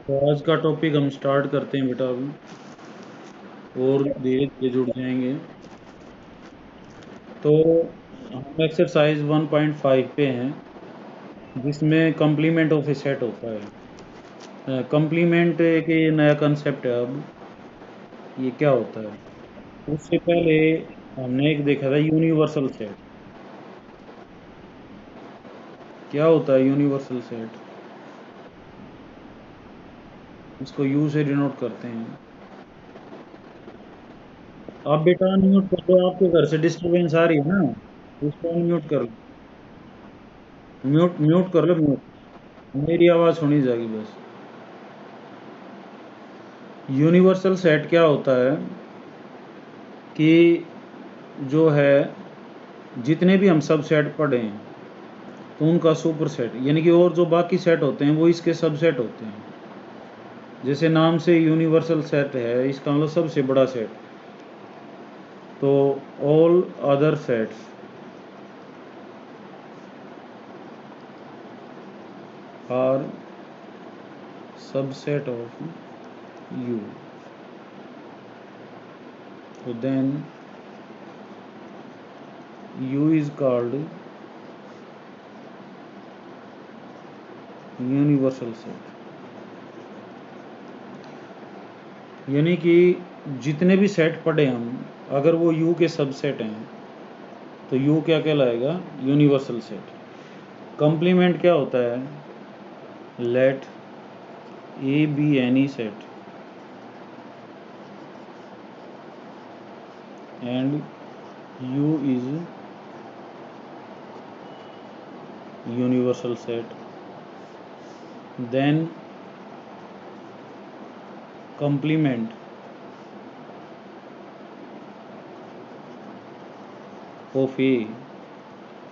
तो आज का टॉपिक हम स्टार्ट करते हैं बेटा अभी, और धीरे धीरे जुड़ जाएंगे। तो हम एक्सरसाइज 1.5 पे हैं, जिसमें कम्प्लीमेंट ऑफ ए सेट होता है। कम्प्लीमेंट एक ये नया कंसेप्ट है। अब ये क्या होता है, उससे पहले हमने एक देखा था यूनिवर्सल सेट। क्या होता है यूनिवर्सल सेट? इसको यू से डिनोट करते हैं। आप बेटा म्यूट कर दो, आपके घर से डिस्टरबेंस आ रही है ना, उसको म्यूट कर लो। म्यूट म्यूट कर लो, म्यूट। मेरी आवाज़ सुनी जाएगी बस। यूनिवर्सल सेट क्या होता है कि जो है, जितने भी हम सब सेट पढ़े हैं तो उनका सुपर सेट, यानी कि और जो बाकी सेट होते हैं वो इसके सबसेट होते हैं। जैसे नाम से यूनिवर्सल सेट है, इसका मतलब सबसे बड़ा सेट। तो all other sets are subset of U. तो then U is called universal set. यानी कि जितने भी सेट पढ़े हम, अगर वो यू के सबसेट हैं तो यू क्या कहलाएगा? Universal set. कॉम्प्लीमेंट क्या होता है? Let A B any set and U is universal set, then complement of A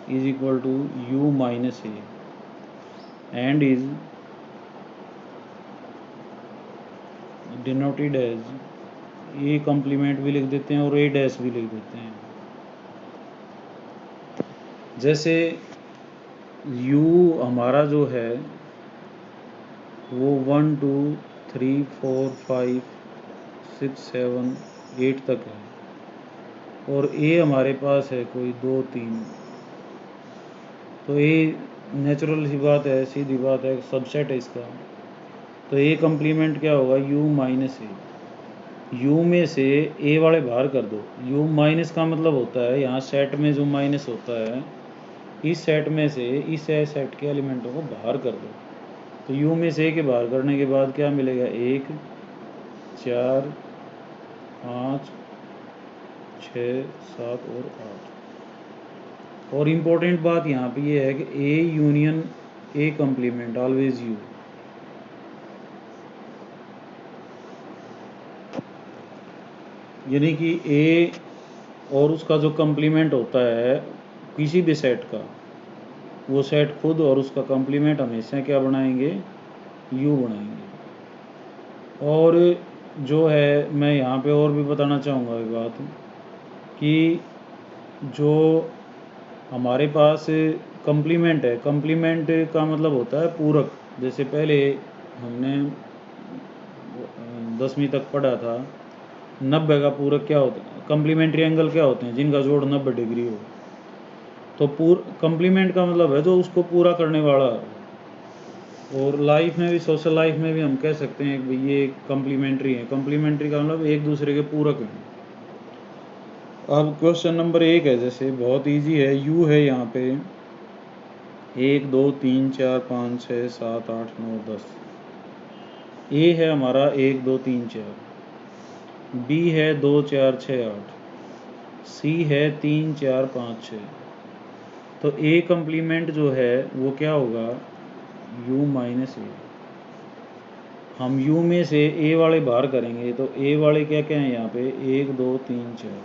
is equal to U minus A and is denoted as A complement भी लिख देते हैं और A डैश भी लिख देते हैं। जैसे U हमारा जो है वो 1 2 3 4 5 6 7 8 तक है, और A हमारे पास है कोई 2 3। तो A नेचुरल सी बात है, सीधी बात है, सबसेट है इसका। तो A कम्प्लीमेंट क्या होगा? U minus A. यू में से ए वाले बाहर कर दो। यू माइनस का मतलब होता है यहाँ सेट में जो माइनस होता है, इस सेट में से इस सेट के एलिमेंटों को बाहर कर दो। तो यू में से ए के बाहर करने के बाद क्या मिलेगा? 1 4 5 6 7 और 8। और इम्पोर्टेंट बात यहाँ पे ये है कि A union A complement always you. यानी कि ए और उसका जो कम्प्लीमेंट होता है किसी भी सेट का, वो सेट खुद और उसका कम्प्लीमेंट हमेशा क्या बनाएंगे? यू बनाएंगे। और जो है, मैं यहाँ पे और भी बताना चाहूँगा एक बात, कि जो हमारे पास कम्प्लीमेंट है, कम्प्लीमेंट का मतलब होता है पूरक। जैसे पहले हमने 10वीं तक पढ़ा था, 90 का पूरक क्या होता है? कम्प्लीमेंट्री एंगल क्या होते हैं? जिनका जोड़ 90 डिग्री हो। तो कम्प्लीमेंट का मतलब है जो उसको पूरा करने वाला। और लाइफ में भी, सोशल लाइफ में भी हम कह सकते हैं कि ये कम्प्लीमेंट्री है। कम्प्लीमेंट्री का मतलब एक दूसरे के पूरक हैं। अब क्वेश्चन नंबर 1 है, जैसे बहुत इजी है। यू है यहाँ पे 1 2 3 4 5 6 7 8 9 10। ए है हमारा 1 2 3 4, बी है 2 4 6 8, सी है 3 4 5 6। तो ए कम्प्लीमेंट जो है वो क्या होगा? यू माइनस ए। हम यू में से ए वाले बाहर करेंगे तो ए वाले क्या क्या हैं यहाँ पे? 1 2 3 4।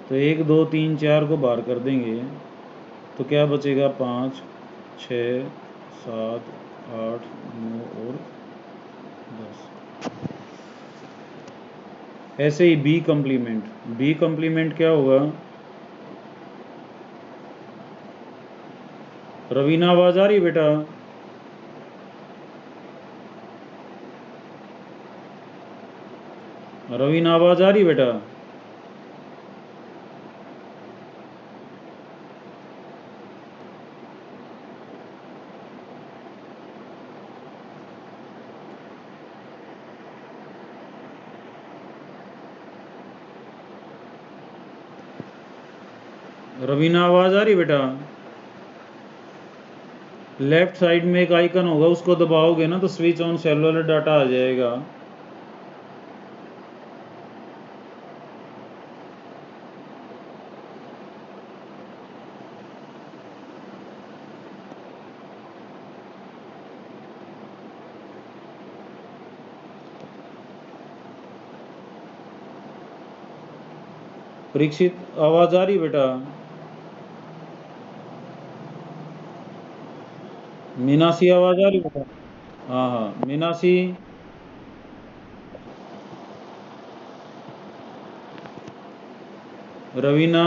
तो 1 2 3 4 को बाहर कर देंगे तो क्या बचेगा? 5 6 7 8 9 और 10। ऐसे ही बी कम्प्लीमेंट, बी कम्प्लीमेंट क्या होगा? रवीना आवाज आ रही है बेटा? रवीना आवाज आ रही बेटा? रवीना आवाज आ रही बेटा? लेफ्ट साइड में एक आइकन होगा, उसको दबाओगे ना तो स्विच ऑन सेलुलर डाटा आ जाएगा। परीक्षित आवाज आ रही बेटा? मीनासी आवाज आ रही बेटा? हाँ हाँ मीनासी। रवीना,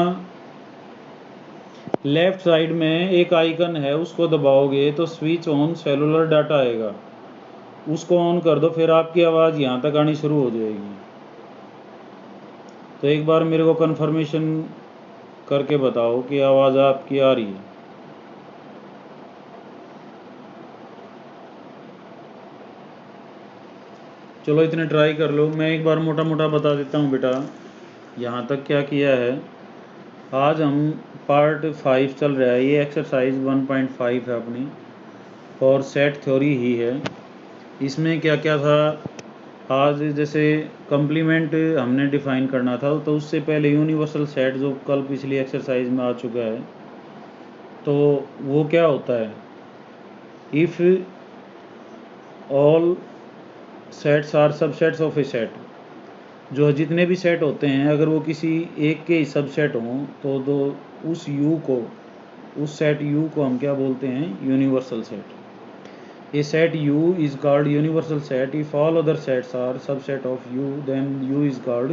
लेफ्ट साइड में एक आइकन है, उसको दबाओगे तो स्विच ऑन सेलुलर डाटा आएगा, उसको ऑन कर दो, फिर आपकी आवाज़ यहाँ तक आनी शुरू हो जाएगी। तो एक बार मेरे को कंफर्मेशन करके बताओ कि आवाज़ आपकी आ रही है। चलो इतने ट्राई कर लो, मैं एक बार मोटा मोटा बता देता हूँ बेटा यहाँ तक क्या किया है। आज हम पार्ट 5 चल रहा है, ये एक्सरसाइज 1.5 है अपनी, और सेट थ्योरी ही है। इसमें क्या क्या था आज, जैसे कंप्लीमेंट हमने डिफाइन करना था, तो उससे पहले यूनिवर्सल सेट जो कल पिछली एक्सरसाइज में आ चुका है, तो वो क्या होता है, if all sets are subsets of A set, जो जितने भी सेट होते हैं अगर वो किसी एक के ही सबसेट हों तो दो उस यू को, उस सेट यू को हम क्या बोलते हैं, universal set. A set U is called universal set if all other sets are subset of U, then U is called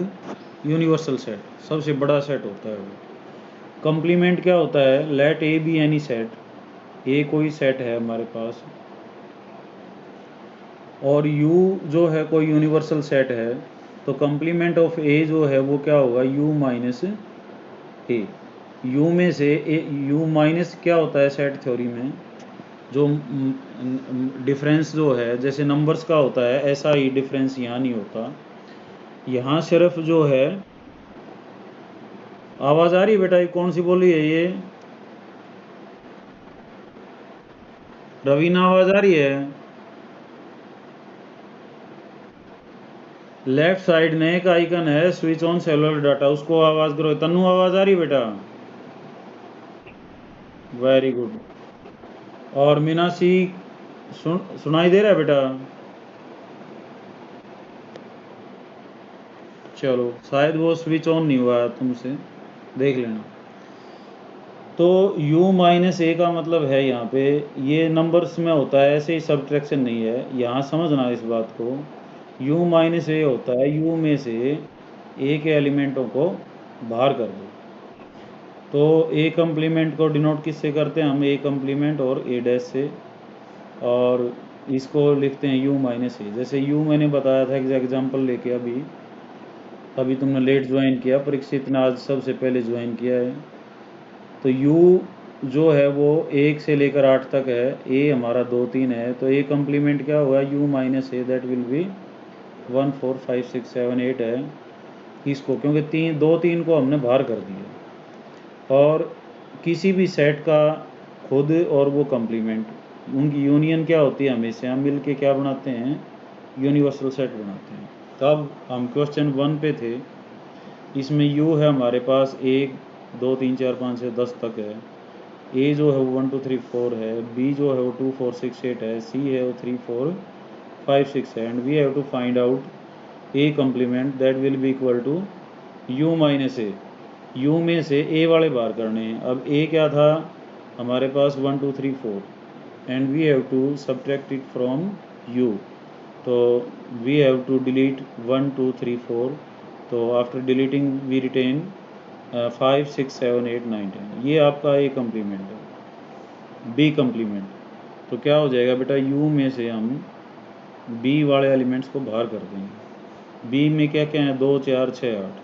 universal set। सबसे बड़ा सेट होता है वो। कंप्लीमेंट क्या होता है, let A B any set, A कोई set है हमारे पास और U जो है कोई यूनिवर्सल सेट है, तो कंप्लीमेंट ऑफ ए जो है वो क्या होगा, U माइनस ए। U में से U माइनस क्या होता है सेट थ्योरी में, जो डिफरेंस जो है जैसे नंबर्स का होता है, ऐसा ही डिफरेंस यहाँ नहीं होता। यहाँ सिर्फ जो है, आवाज़ आ रही है बेटा? ये कौन सी बोली है ये? रवीना आवाज़ आ रही है? लेफ्ट साइड में एक आइकन है स्विच ऑन सेलुलर डाटा, उसको आवाज़ करो। तन्नू आवाज़ आ रही बेटा? Very good. और मीनाक्षी सुनाई दे रहा है बेटा? चलो शायद वो स्विच ऑन नहीं हुआ है तुमसे, देख लेना। तो u माइनस ए का मतलब है यहाँ पे, ये नंबर्स में होता है, ऐसे ही सब्ट्रैक्शन नहीं है, यहाँ समझना इस बात को। u माइनस ए होता है u में से a के एलिमेंटों को बाहर कर दो। तो a कम्प्लीमेंट को डिनोट किससे करते हैं हम, a कम्प्लीमेंट और a डैश से, और इसको लिखते हैं u माइनस ए। जैसे u मैंने बताया था एग्जाम्पल लेके, अभी तुमने लेट ज्वाइन किया, परीक्षित ने आज सबसे पहले ज्वाइन किया है। तो u जो है वो 1 से लेकर 8 तक है, a हमारा 2 3 है, तो a कम्प्लीमेंट क्या हुआ, u minus A, that will B 1 4 5 6 7 8 है इसको, क्योंकि 2 3 को हमने बाहर कर दिया। और किसी भी सेट का खुद और वो कम्प्लीमेंट, उनकी यूनियन क्या होती है, हमेशा हम मिल के क्या बनाते हैं, यूनिवर्सल सेट बनाते हैं। तब हम क्वेश्चन 1 पे थे, इसमें u है हमारे पास 1 2 3 4 5 से 10 तक है, a जो है वो 1 2 3 4 है, b जो है वो 2 4 6 8 है, c है वो 3 4 5 6 है, and we have to find out a complement that will be equal to u minus A. u में से a वाले बाहर करने हैं। अब a क्या था हमारे पास 1 2 3 4, and we have to subtract it from u, तो वी हैव टू डिलीट 1 2 3 4, तो आफ्टर डिलीटिंग वी रिटेन 5 6 7 8 9 10। ये आपका ए कम्प्लीमेंट है। बी कम्प्लीमेंट तो क्या हो जाएगा बेटा, u में से हम b वाले एलिमेंट्स को बाहर कर देंगे। बी में क्या क्या है, 2 4 6 8।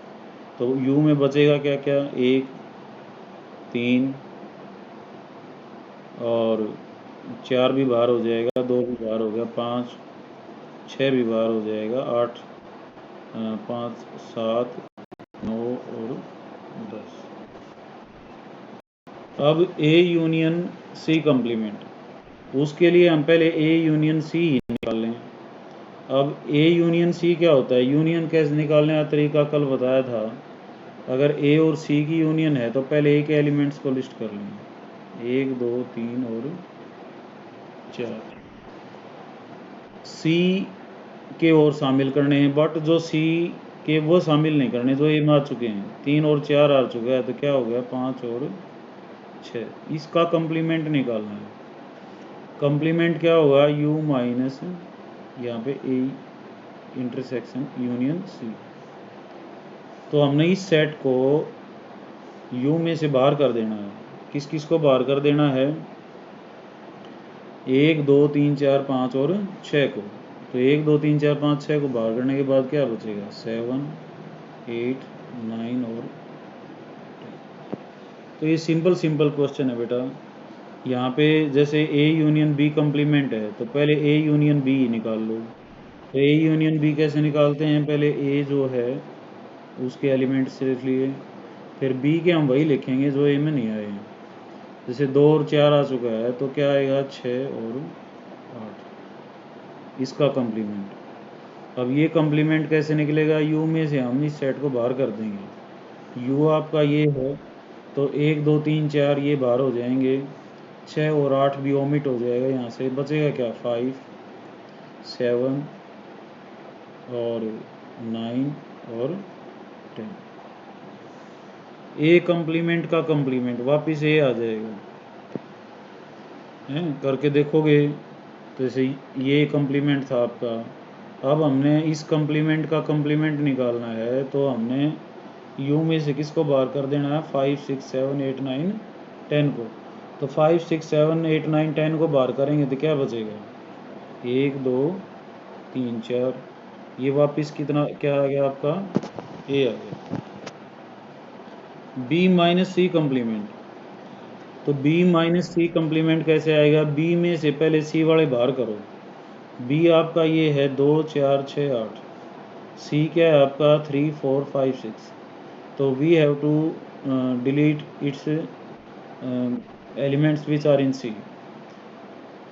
तो यू में बचेगा क्या क्या, 1 3 और 4 भी बाहर हो जाएगा, 2 भी बाहर हो गया, 5 6 भी बाहर हो जाएगा, 8 5 7 9 और 10। अब ए यूनियन सी कम्प्लीमेंट, उसके लिए हम पहले ए यूनियन सी ही निकाल लें। अब ए यूनियन सी क्या होता है, यूनियन कैसे निकालने का तरीका कल बताया था। अगर ए और सी की यूनियन है तो पहले ए के एलिमेंट्स को लिस्ट कर लें, 1 2 3 और 4। सी के और शामिल करने हैं, बट जो सी के वो शामिल नहीं करने जो ए में आ चुके हैं। 3 और 4 आ चुका है तो क्या हो गया, 5 और 6। इसका कंप्लीमेंट निकालना है। कंप्लीमेंट क्या होगा, यू माइनस यहाँ पे ए इंटरसेक्शन यूनियन सी। तो हमने इस सेट को यू में से बाहर कर देना है। किस किस को बाहर कर देना है, 1 2 3 4 5 और 6 को। तो 1 2 3 4 5 6 को बाहर करने के बाद क्या बचेगा, 7 8 9 और 10। तो ये सिंपल क्वेश्चन है बेटा। यहाँ पे जैसे ए यूनियन बी कम्प्लीमेंट है तो पहले ए यूनियन बी निकाल लो। तो ए यूनियन बी कैसे निकालते हैं, पहले ए जो है उसके एलिमेंट्स लिख लिए, फिर बी के हम वही लिखेंगे जो ए में नहीं आए हैं। जैसे 2 और 4 आ चुका है तो क्या आएगा, 6 और 8, इसका कम्प्लीमेंट। अब ये कम्प्लीमेंट कैसे निकलेगा, यू में से हम इस सेट को बाहर कर देंगे। यू आपका ये है तो 1 2 3 4 ये बाहर हो जाएंगे, 6 और 8 भी ओमिट हो जाएगा, यहाँ से बचेगा क्या, 5 7 और 9 और 10। ए कम्प्लीमेंट का कम्प्लीमेंट वापिस ए आ जाएगा, हैं करके देखोगे। तो जैसे ये कम्प्लीमेंट था आपका, अब हमने इस कम्प्लीमेंट का कम्प्लीमेंट निकालना है तो हमने यू में से किसको बाहर कर देना है, 5 6 7 8 9 10 को। तो 5 6 7 8 9 10 को बाहर करेंगे तो क्या बचेगा, 1 2 3 4, ये वापस कितना क्या आ गया आपका, ए आ गया। बी माइनस सी कम्प्लीमेंट, तो बी माइनस सी कम्प्लीमेंट कैसे आएगा, बी में से पहले सी वाले बाहर करो। बी आपका ये है 2 4 6 8, सी क्या है आपका 3 4 5 6। तो we have to delete its elements which are in C.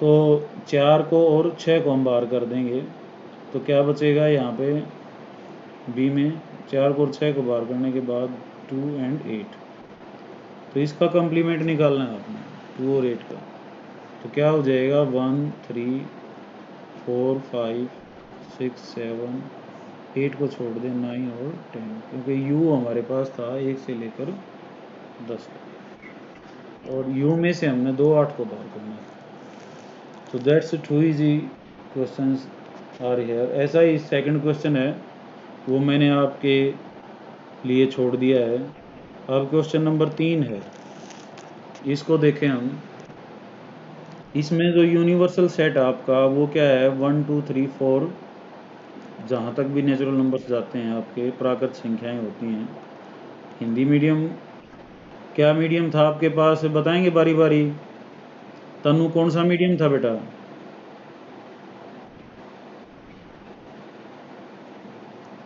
तो 4 को और 6 को हम बाहर कर देंगे तो क्या बचेगा यहाँ पे, बी में 4 को और 6 को बाहर करने के बाद 2 and 8। तो इसका कम्प्लीमेंट निकालना है आपने, 2 और 8 का। तो क्या हो जाएगा, 1 3 4 5 6 7 8 को छोड़ दें, 9 और 10, क्योंकि यू हमारे पास था 1 से लेकर 10 तक, और यू में से हमने 2 8 को बाहर करना है। तो that's 2 easy questions are here. ऐसा ही सेकंड क्वेश्चन है वो मैंने आपके लिए छोड़ दिया है। अब क्वेश्चन नंबर 3 है, इसको देखें हम। इसमें जो यूनिवर्सल सेट है आपका वो क्या है, 1 2 3 4, जहाँ तक भी नेचुरल नंबर्स जाते हैं आपके प्राकृत संख्याएं होती हैं। हिंदी मीडियम, क्या मीडियम था आपके पास बताएंगे बारी बारी। तनु कौन सा मीडियम था बेटा,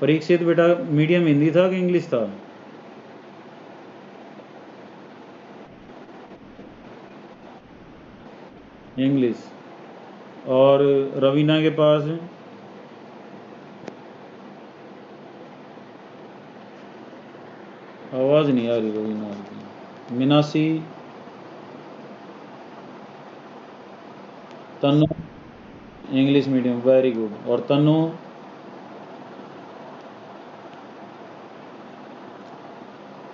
परीक्षित बेटा मीडियम हिंदी था कि इंग्लिश था, इंग्लिश। और रवीना के पास, आवाज़ नहीं आ रही रवीना की। मिनासी, तनु इंग्लिश मीडियम, वेरी गुड। और तनु,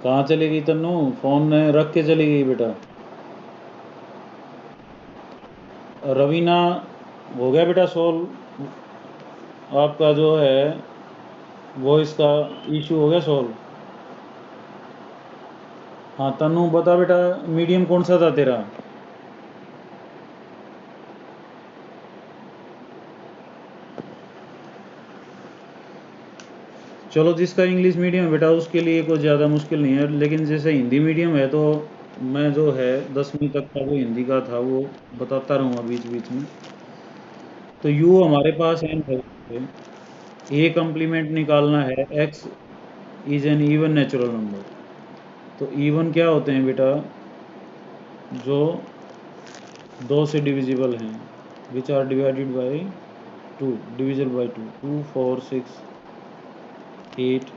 कहाँ चली गई तनु, फ़ोन रख के चली गई बेटा। रवीना हो गया बेटा सॉल्व, आपका जो है वो इसका इशू हो गया सॉल्व। हाँ तनु बता बेटा, मीडियम कौन सा था तेरा, चलो जिसका इंग्लिश मीडियम है बेटा उसके लिए कोई ज़्यादा मुश्किल नहीं है, लेकिन जैसे हिंदी मीडियम है तो मैं जो है 10वीं तक का वो हिंदी का था वो बताता रहूँगा बीच बीच में। तो यू हमारे पास एन है, ए कम्प्लीमेंट निकालना है, X is an even natural number. तो इवन क्या होते हैं बेटा, जो 2 से डिविजिबल हैं, which are divided by 2, divisible by 2, 2 4 6 8।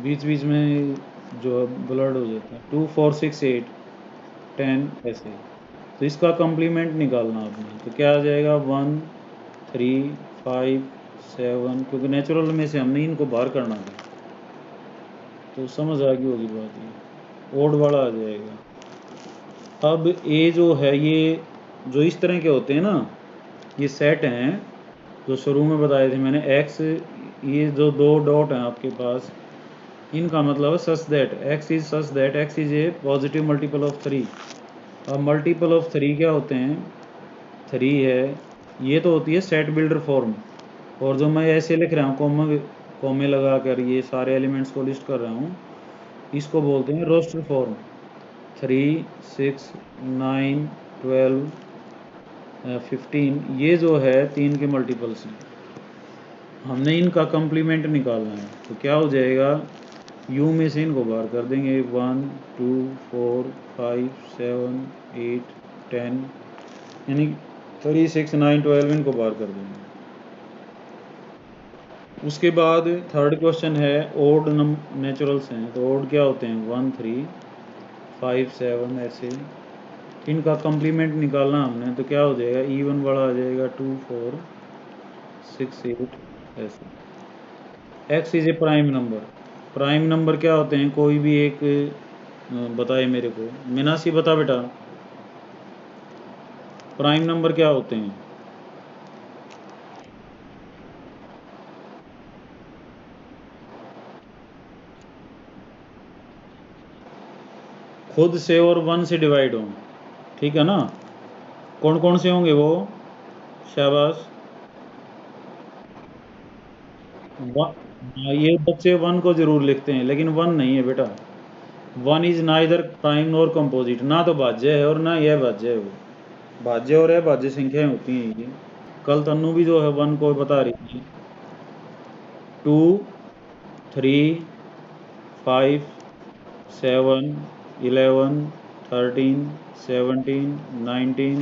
बीच बीच में जो ब्लड हो जाता है, 2 4 6 8 10 ऐसे। तो इसका कम्प्लीमेंट निकालना आपने, तो क्या आ जाएगा 1 3 5 7, क्योंकि नेचुरल में से हमने इनको बाहर करना था, तो समझ आ गई होगी बात, ये ओड वाला आ जाएगा। अब ए जो है ये जो इस तरह के होते हैं ना, ये सेट हैं जो शुरू में बताए थे मैंने, एक्स, ये जो 2 डॉट हैं आपके पास, इनका मतलब है such that x is such that x is a positive multiple of 3। अब मल्टीपल ऑफ 3 क्या होते हैं, 3 है, ये तो होती है सेट बिल्डर फॉर्म। और जो मैं ऐसे लिख रहा हूँ कॉमे लगा कर ये सारे एलिमेंट्स को लिस्ट कर रहा हूँ, इसको बोलते हैं रोस्टर फॉर्म। 3 6 9 12 15, ये जो है 3 के मल्टीपल्स हैं, हमने इनका कम्प्लीमेंट निकालना है। तो क्या हो जाएगा, यू में से इनको बाहर कर देंगे, 1 2 4 5 7 8 10, यानी 3 6 9 12 इनको बाहर कर देंगे। उसके बाद थर्ड क्वेश्चन है, ओड नेचुरल्स हैं, तो ओड क्या होते हैं, 1 3 5 7 ऐसे, इनका कम्प्लीमेंट निकालना हमने, तो क्या हो जाएगा, इवन वाला आ जाएगा 2 4 6 8 ऐसे। X is a prime number, prime number क्या होते हैं, कोई भी एक बताए मेरे को, मीनासी बता बेटा, प्राइम नंबर क्या होते हैं। खुद से और 1 से डिवाइड हो, ठीक है ना। कौन कौन से होंगे वो, शाबाश, ये बच्चे 1 को जरूर लिखते हैं, लेकिन 1 नहीं है बेटा, 1 is neither prime nor composite, ना तो भाज्य है और ना यह भाज्य है, वो भाज्य और अभाज्य संख्याएं होती हैं ये। कल तन्नू भी जो है 1 को बता रही थी, 2 3 5 7 11 13 17 19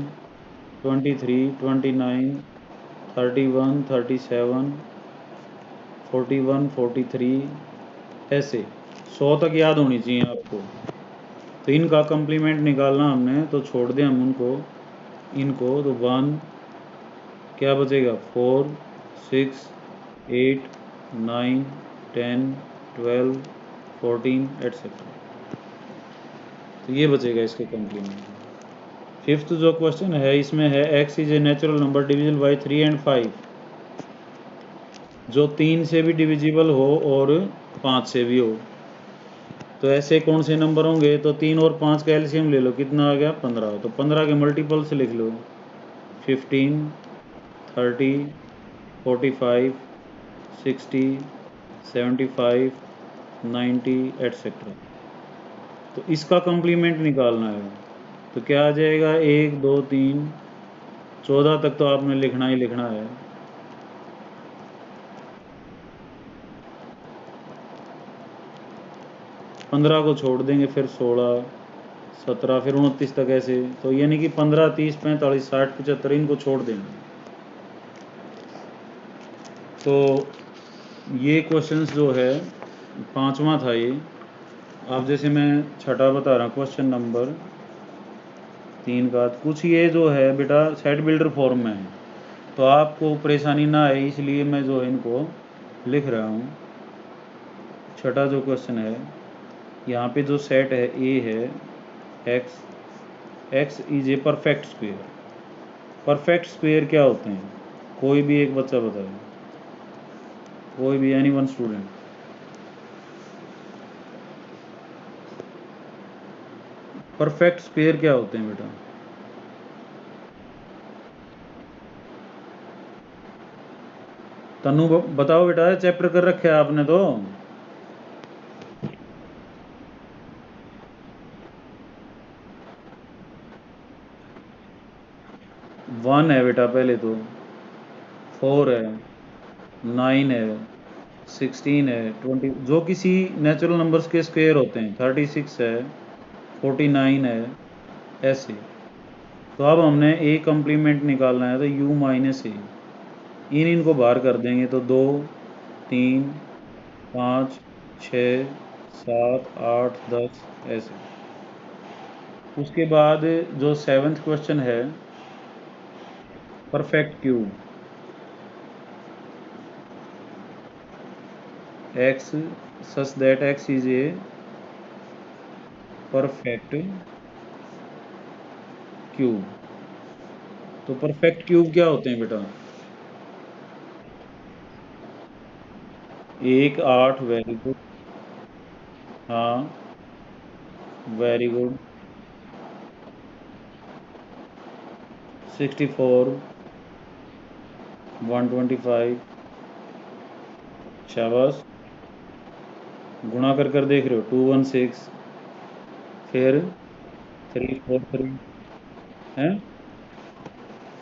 23 29 31 37 41 43 ऐसे 100 तक याद होनी चाहिए आपको। तो इनका कम्प्लीमेंट निकालना हमने, तो छोड़ दें हम उनको, इनको, तो 1 क्या बचेगा, 4 6 8 9 10 12 14 एट्सेट्रा, तो ये बचेगा इसके कम्प्लीमेंट। फिफ्थ जो क्वेश्चन है इसमें है, X is a natural number divisible by 3 and 5, जो 3 से भी डिविजिबल हो और 5 से भी हो। तो ऐसे कौन से नंबर होंगे, तो 3 और 5 का एलसीएम ले लो, कितना आ गया, 15। तो 15 के मल्टीपल से लिख लो, 15 30 45 60 75 90 एट्सेट्रा। तो इसका कम्प्लीमेंट निकालना है, तो क्या आ जाएगा, 1 2 3 14 तक तो आपने लिखना ही लिखना है। पंद्रह को छोड़ देंगे, फिर 16 17 फिर 29 तक ऐसे, तो यानी कि 15 30 45 60 75 इनको छोड़ देंगे। तो ये क्वेश्चंस जो है 5वां था ये। अब जैसे मैं छठा बता रहा हूँ, क्वेश्चन नंबर 3 का, कुछ ये जो है बेटा सेट बिल्डर फॉर्म में है, तो आपको परेशानी ना आए इसलिए मैं जो है इनको लिख रहा हूँ। छठा जो क्वेश्चन है, यहाँ पे जो सेट है ए है, X is a perfect square. Perfect square क्या होते हैं, कोई भी एक बच्चा बताए, कोई भी, any one student. Perfect square क्या होते हैं बेटा? तनु बताओ बेटा, चैप्टर कर रखे है आपने तो। 1 है बेटा पहले तो, 4 है, 9 है, 16 है, 20, जो किसी नेचुरल नंबर्स के स्क्वायर होते हैं। 36 है, 49 है, ऐसे। तो अब हमने ए कम्प्लीमेंट निकालना है, तो u माइनस ए, इनको बाहर कर देंगे तो 2, 3, 5, 6, 7, 8, 10, ऐसे। उसके बाद जो 7th क्वेश्चन है, perfect cube, x such that x is a perfect cube. तो परफेक्ट क्यूब क्या होते हैं बेटा? 1, 8, वेरी गुड। हाँ, वेरी गुड। 64, 125, शाबाश। गुणा कर कर देख रहे हो, 216, फिर 343 है,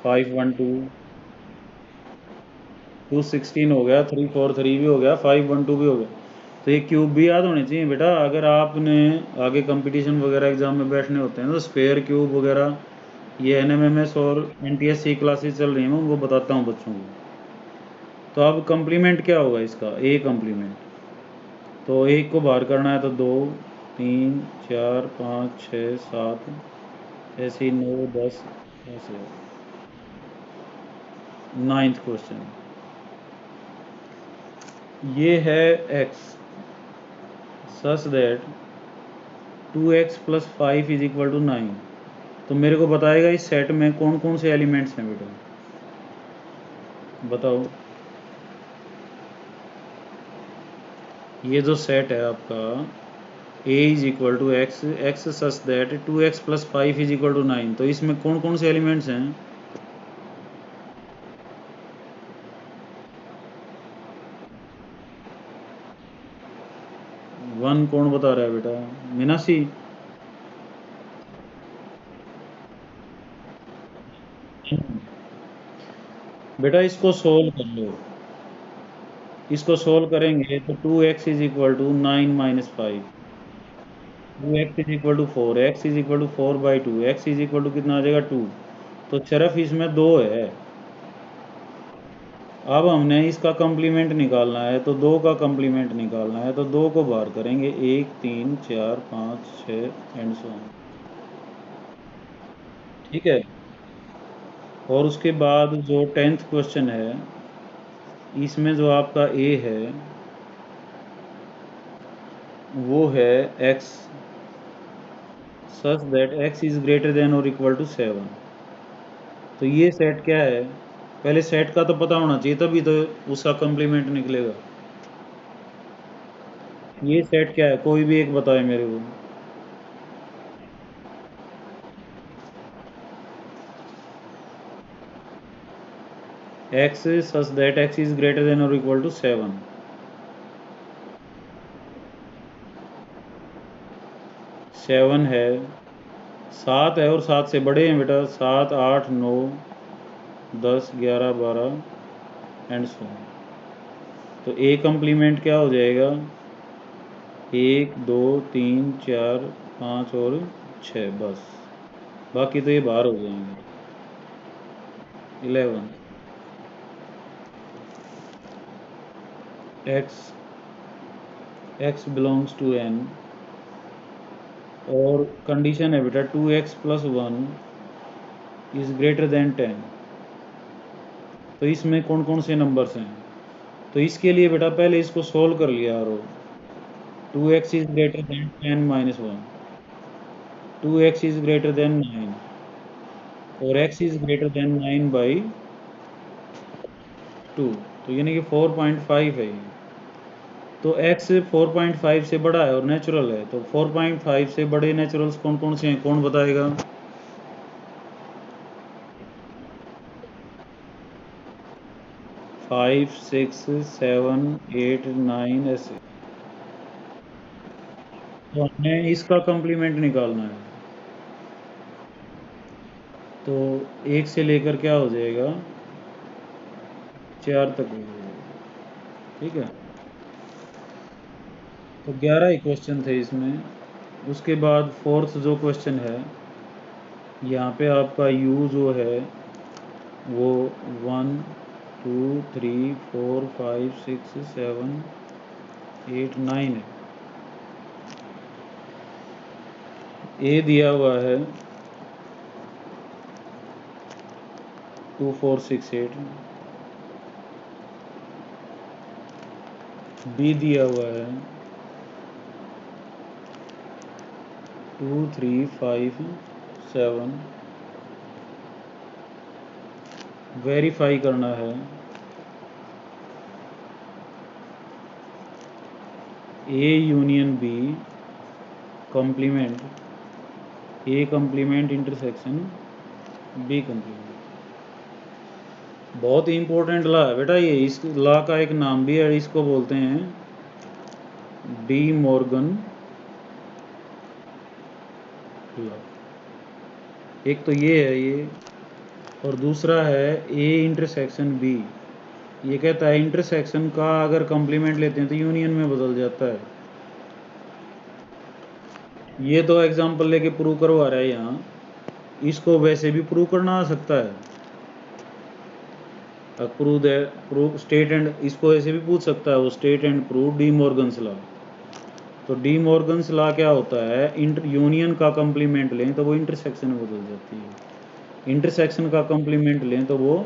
512, 216 हो गया, 343 भी हो गया, 512 भी हो गया। तो ये क्यूब भी याद होने चाहिए बेटा, अगर आपने आगे कंपटीशन वगैरह एग्जाम में बैठने होते हैं तो स्क्वायर क्यूब वगैरह, ये NMMS और NTSC क्लासेस चल रही हैं, मैं उनको बताता हूँ बच्चों को। तो अब कम्प्लीमेंट क्या होगा इसका? ए कम्प्लीमेंट। तो एक को बाहर करना है तो 2, 3, 4, 5, 6, 7, ऐसे ही 9, 10, ऐसे। 9th क्वेश्चन, ये है x सच दैट 2x + 5 = 9। तो मेरे को बताएगा इस सेट में कौन कौन से एलिमेंट्स हैं बेटा, बताओ। ये जो सेट है आपका, a = x such that 2x + 5 = 9, तो इसमें कौन कौन से एलिमेंट्स हैं? 1 कौन बता रहा है बेटा? मीनाक्षी। बेटा इसको सोल्व कर लो, इसको सोल्व करेंगे तो 2x = 9 - 5, 2x = 4, x = 4/2, x कितना आ जाएगा? 2। तो सिर्फ इसमें 2 है। अब हमने इसका कम्प्लीमेंट निकालना है, तो 2 का कम्प्लीमेंट निकालना है, तो 2 को बाहर करेंगे, 1, 3, 4, 5, 6 एंड सो ऑन। ठीक है। और उसके बाद जो 10th क्वेश्चन है, इसमें जो आपका a है वो है x सच दैट x = > 7। तो ये सेट क्या है? पहले सेट का तो पता होना चाहिए, तभी तो उसका कम्प्लीमेंट निकलेगा। ये सेट क्या है, कोई भी एक बताए मेरे को। x such that x > 7। 7 है, 7 है और 7 से बड़े हैं बेटा, 7, 8, 9, 10, 11, 12 एंड सो। तो ए कम्प्लीमेंट क्या हो जाएगा? 1, 2, 3, 4, 5 और 6, बस। बाकी तो ये बाहर हो जाएंगे। 11, x बिलोंग्स टू n, और कंडीशन है बेटा 2x + 1 > 10। तो इसमें कौन कौन से नंबर्स हैं? तो इसके लिए बेटा पहले इसको सोल्व कर लिया करो। 2x > 10 - 1, 2x > 9, और x > 9/2, तो यानी कि 4.5 है ये। तो x 4.5 से बड़ा है और नेचुरल है, तो 4.5 से बड़े नेचुरल्स कौन कौन से हैं, कौन बताएगा? 5, 6, 7, 8, 9 ऐसे। तो हमें इसका कंप्लीमेंट निकालना है। तो 1 से लेकर क्या हो जाएगा, 4 तक हो जाएगा। ठीक है, तो 11 ही क्वेश्चन थे इसमें। उसके बाद फोर्थ जो क्वेश्चन है, यहाँ पे आपका u जो है वो 1, 2, 3, 4, 5, 6, 7, 8, 9 है। a दिया हुआ है 2, 4, 6, 8। b दिया हुआ है 2, 3, 5, 7। वेरीफाई करना है a union b complement, a complement intersection b complement. बहुत ही इंपॉर्टेंट लॉ है बेटा ये। इस लॉ का एक नाम भी है, इसको बोलते हैं डी मॉर्गन लॉ। एक तो ये है ये, और दूसरा है ए इंटरसेक्शन बी। ये कहता है इंटरसेक्शन का अगर कॉम्प्लीमेंट लेते हैं तो यूनियन में बदल जाता है। ये तो एग्जांपल लेके प्रूव करवा रहा है यहाँ, इसको वैसे भी प्रूव करना आ सकता है। प्रूव है, प्रूव स्टेट एंड, इसको ऐसे भी पूछ सकता है वो, state and prove D Morgan's law. तो डी मॉर्गन्स लॉ क्या होता है, इंटर यूनियन का कॉम्प्लीमेंट लें तो वो इंटरसेक्शन में बदल जाती है, इंटरसेक्शन का कॉम्प्लीमेंट लें तो वो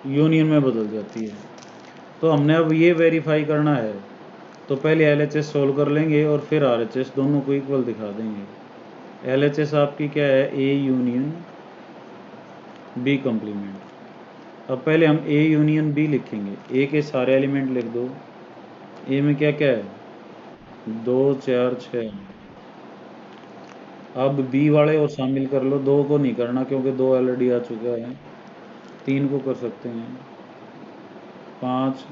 यूनियन में बदल जाती है। तो हमने अब ये वेरीफाई करना है, तो पहले एलएचएस सोल्व कर लेंगे और फिर आरएचएस, दोनों को इक्वल दिखा देंगे। एलएचएस आपकी क्या है, ए यूनियन बी कॉम्प्लीमेंट। अब पहले हम ए यूनियन बी लिखेंगे, ए के सारे एलिमेंट लिख दो। ए में क्या क्या है, 2, 4, 6। अब बी वाले और शामिल कर लो, 2 को नहीं करना क्योंकि 2 ऑलरेडी आ चुका है। 3 को कर सकते हैं, 5,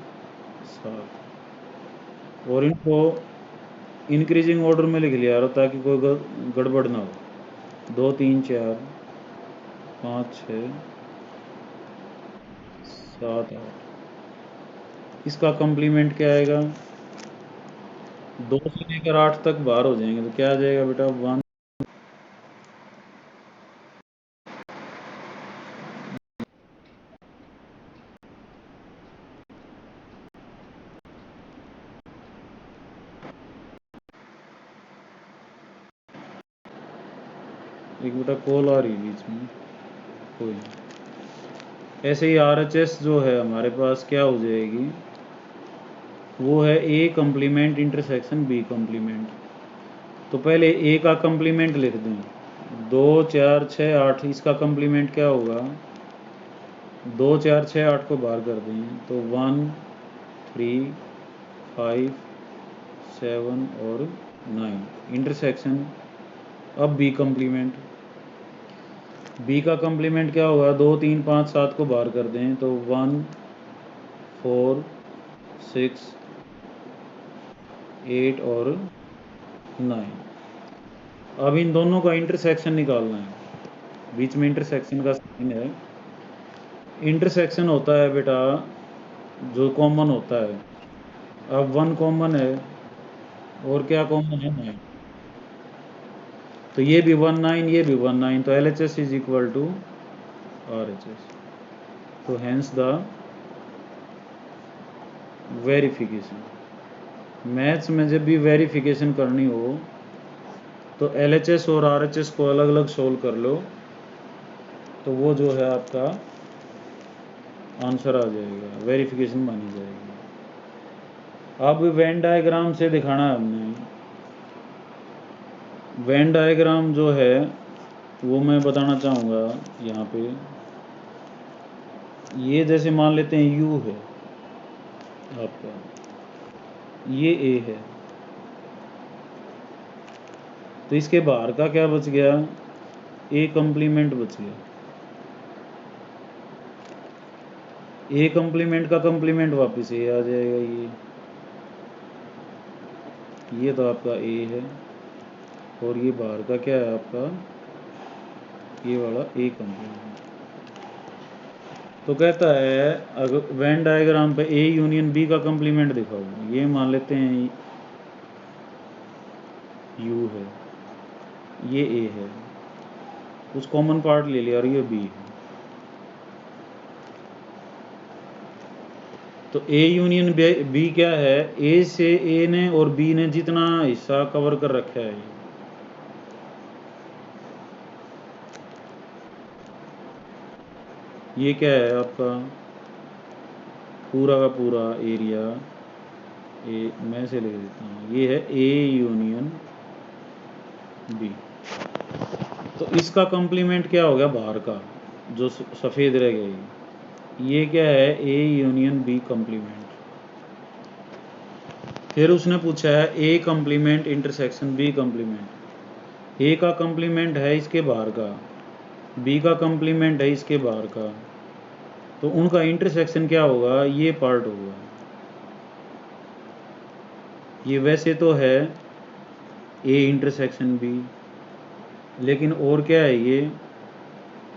7, और इनको इंक्रीजिंग ऑर्डर में लिख लिया यार ताकि कोई गड़बड़ ना हो। 2, 3, 4, 5, 6, 7, 8। इसका कॉम्प्लीमेंट क्या आएगा, 2 से लेकर 8 तक बाहर हो जाएंगे तो क्या आ जाएगा बेटा, 1। एक बेटा कॉल आ रही है बीच में कोई। ऐसे ही आरएचएस जो है हमारे पास क्या हो जाएगी, वो है A complement intersection B complement. तो पहले ए का कॉम्प्लीमेंट लिख दें, 2, 4, 6, 8। इसका कॉम्प्लीमेंट क्या होगा, 2, 4, 6, 8 को बाहर कर दें तो 1, 3, 5, 7 और 9 इंटरसेक्शन। अब बी कॉम्प्लीमेंट, बी का कॉम्प्लीमेंट क्या होगा, 2, 3, 5, 7 को बाहर कर दें तो 1, 4, 6, 8 और 9। अब इन दोनों का इंटरसेक्शन निकालना है, बीच में इंटरसेक्शन का साइन है। इंटरसेक्शन होता है बेटा जो कॉमन होता है। अब 1 कॉमन है और क्या कॉमन है, 9। तो ये भी 1, 9, ये भी 1, 9, तो LHS is equal to RHS। तो हैंस द वेरिफिकेशन। मैथ्स में जब भी वेरिफिकेशन करनी हो तो LHS और RHS को अलग अलग सोल्व कर लो, तो वो जो है आपका आंसर आ जाएगा, वेरिफिकेशन मानी जाएगी। अब वेन डायग्राम से दिखाना है हमने। वेन डायग्राम जो है वो मैं बताना चाहूँगा यहाँ पे। ये जैसे मान लेते हैं U है आपका, ये ए है, तो इसके बाहर का क्या बच गया, ए कम्प्लीमेंट बच गया। ए कम्प्लीमेंट का कम्प्लीमेंट वापस ए आ जाएगा। ये तो आपका ए है, और ये बाहर का क्या है आपका, ये वाला ए कम्प्लीमेंट। तो कहता है अगर वेन डायग्राम पे ए यूनियन बी का कम्प्लीमेंट दिखाओ, ये मान लेते हैं यू है, ये ए है, कुछ कॉमन पार्ट ले लिया और ये बी है। तो ए यूनियन बी क्या है, ए से ए ने और बी ने जितना हिस्सा कवर कर रखा है, ये क्या है आपका पूरा का पूरा एरिया, ए मैं से लिख देता हूँ, ये है ए यूनियन बी। तो इसका कम्प्लीमेंट क्या हो गया बाहर का, जो सफ़ेद रह गई, ये क्या है ए यूनियन बी कम्प्लीमेंट। फिर उसने पूछा है A complement intersection B complement. A का कम्प्लीमेंट है इसके बाहर का, बी का कम्प्लीमेंट है इसके बाहर का, तो उनका इंटरसेक्शन क्या होगा, ये पार्ट होगा। ये वैसे तो है ए इंटरसेक्शन बी, लेकिन और क्या है ये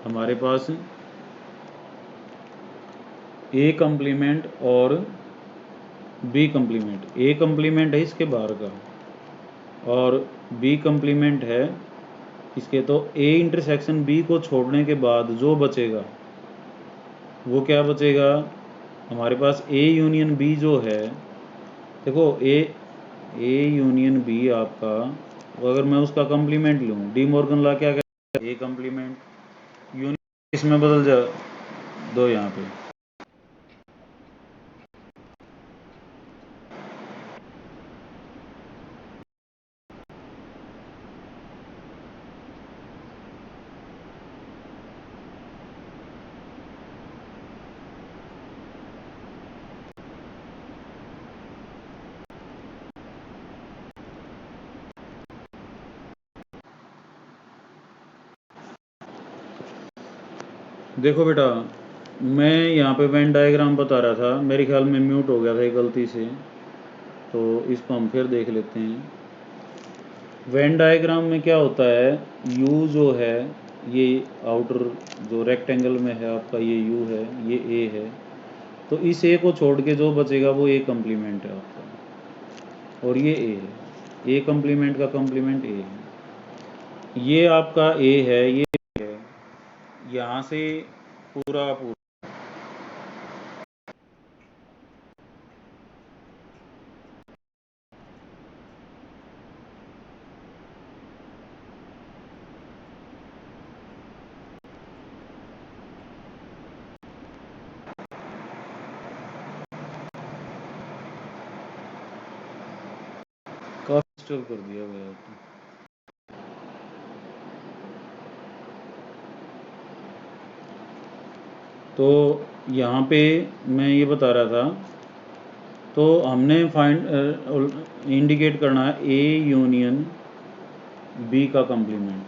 हमारे पास ए कम्प्लीमेंट और बी कम्प्लीमेंट। ए कम्प्लीमेंट है इसके बाहर का और बी कम्प्लीमेंट है इसके। तो ए इंटरसेक्शन बी को छोड़ने के बाद जो बचेगा वो क्या बचेगा, हमारे पास ए यूनियन बी जो है, देखो ए यूनियन बी आपका, अगर मैं उसका कम्प्लीमेंट लूँ, डी मॉर्गन लॉ क्या कहता है, ए कम्प्लीमेंट यूनियन इसमें बदल जा दो यहाँ पे। देखो बेटा, मैं यहाँ पे वेन डायग्राम बता रहा था, मेरे ख्याल में म्यूट हो गया था ये गलती से, तो इसको हम फिर देख लेते हैं। वेन डायग्राम में क्या होता है, यू जो है ये आउटर जो रेक्टेंगल में है आपका, ये यू है, ये ए है, तो इस ए को छोड़ के जो बचेगा वो ए कम्प्लीमेंट है आपका, और ये ए है, ए कम्प्लीमेंट का कम्प्लीमेंट ए है, ये आपका ए है, ये है, यहाँ से पूरा पूरा काफी डिस्टर्ब कर दिया हुआ है। तो यहाँ पे मैं ये बता रहा था, तो हमने फाइंड इंडिकेट करना है ए यूनियन बी का कम्प्लीमेंट।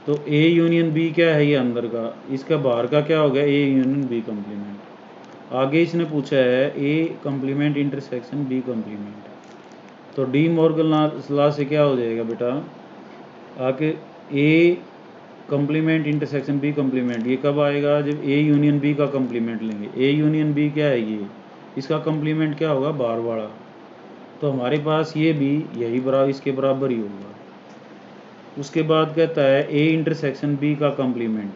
तो ए यूनियन बी क्या है, ये अंदर का, इसका बाहर का क्या हो गया, ए यूनियन बी कम्प्लीमेंट। आगे इसने पूछा है A complement intersection B complement, तो डी मॉर्गन लॉ से क्या हो जाएगा बेटा, आके A complement intersection B complement, ये कब आएगा, जब ए यूनियन बी का कम्प्लीमेंट लेंगे। ए यूनियन बी क्या है, ये इसका कम्प्लीमेंट क्या होगा, बाहर वाला, तो हमारे पास ये भी यही बराबर इसके बराबर ही होगा। उसके बाद कहता है ए इंटरसेक्शन बी का कम्प्लीमेंट।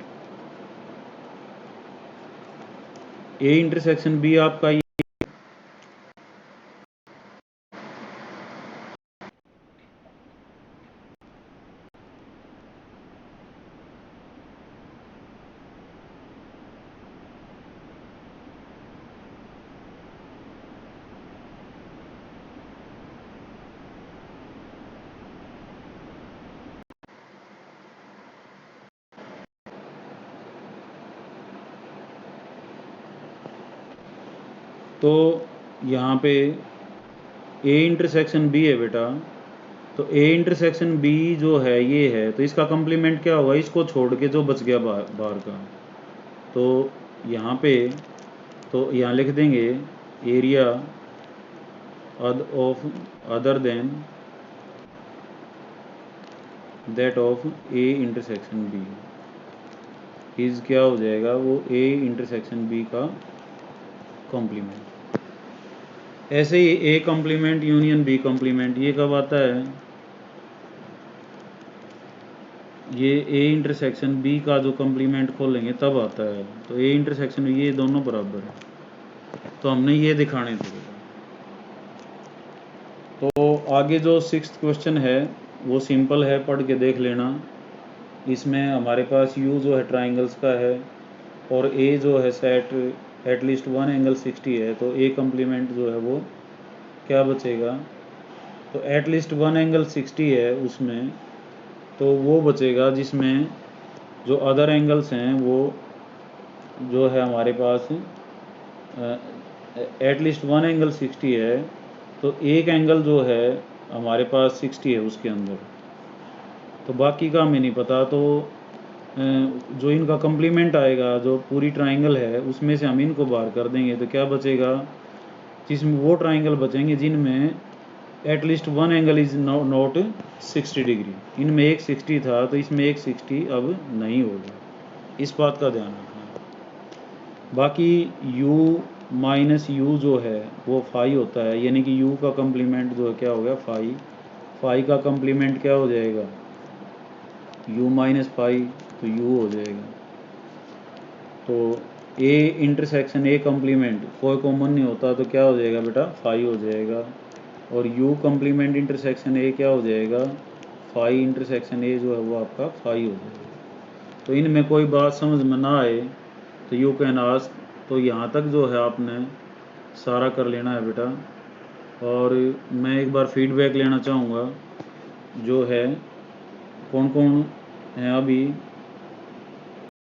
ए इंटरसेक्शन बी आपका ये, तो यहाँ पे ए इंटरसेक्शन बी है बेटा, तो ए इंटरसेक्शन बी जो है ये है, तो इसका कम्प्लीमेंट क्या होगा, इसको छोड़ के जो बच गया बाहर का, तो यहाँ पे तो यहाँ लिख देंगे area of other than that of A intersection B is क्या हो जाएगा, वो ए इंटरसेक्शन बी का कॉम्प्लीमेंट। ऐसे ही A complement union B complement ये कब आता है, ये ए इंटरसेक्शन बी का जो कॉम्प्लीमेंट खोलेंगे तब आता है। तो ए इंटरसेक्शन ये दोनों बराबर है, तो हमने ये दिखाने थे। तो आगे जो 6th क्वेश्चन है वो सिंपल है, पढ़ के देख लेना। इसमें हमारे पास यू जो है ट्राइंगल्स का है और ए जो है सेट एटलीस्ट 1 एंगल 60 है, तो ए कम्प्लीमेंट जो है वो क्या बचेगा, तो एटलीस्ट 1 एंगल 60 है उसमें, तो वो बचेगा जिसमें जो अदर एंगल्स हैं वो जो है हमारे पास एटलीस्ट 1 एंगल 60 है, तो एक एंगल जो है हमारे पास 60 है उसके अंदर, तो बाकी का हमें नहीं पता। तो जो इनका कम्प्लीमेंट आएगा जो पूरी ट्राइंगल है उसमें से हम इनको बाहर कर देंगे, तो क्या बचेगा, जिसमें वो ट्राइंगल बचेंगे जिनमें at least 1 angle is not 60 degree. इनमें एक 60 था तो इसमें एक 60 अब नहीं होगा, इस बात का ध्यान रखना। बाकी u माइनस यू जो है वो फाई होता है, यानी कि u का कम्प्लीमेंट जो है क्या हो गया फाई, फाई का कम्प्लीमेंट क्या हो जाएगा u माइनस फाई, तो u हो जाएगा। तो a इंटरसेक्शन a कम्प्लीमेंट कोई कॉमन नहीं होता तो क्या हो जाएगा बेटा फाई हो जाएगा, और u कम्प्लीमेंट इंटरसेक्शन a क्या हो जाएगा फाई इंटरसेक्शन a जो है वो आपका फाई हो जाएगा। तो इनमें कोई बात समझ में ना आए तो यू कैन आस्क, तो यहाँ तक जो है आपने सारा कर लेना है बेटा। और मैं एक बार फीडबैक लेना चाहूँगा, जो है कौन कौन हैं अभी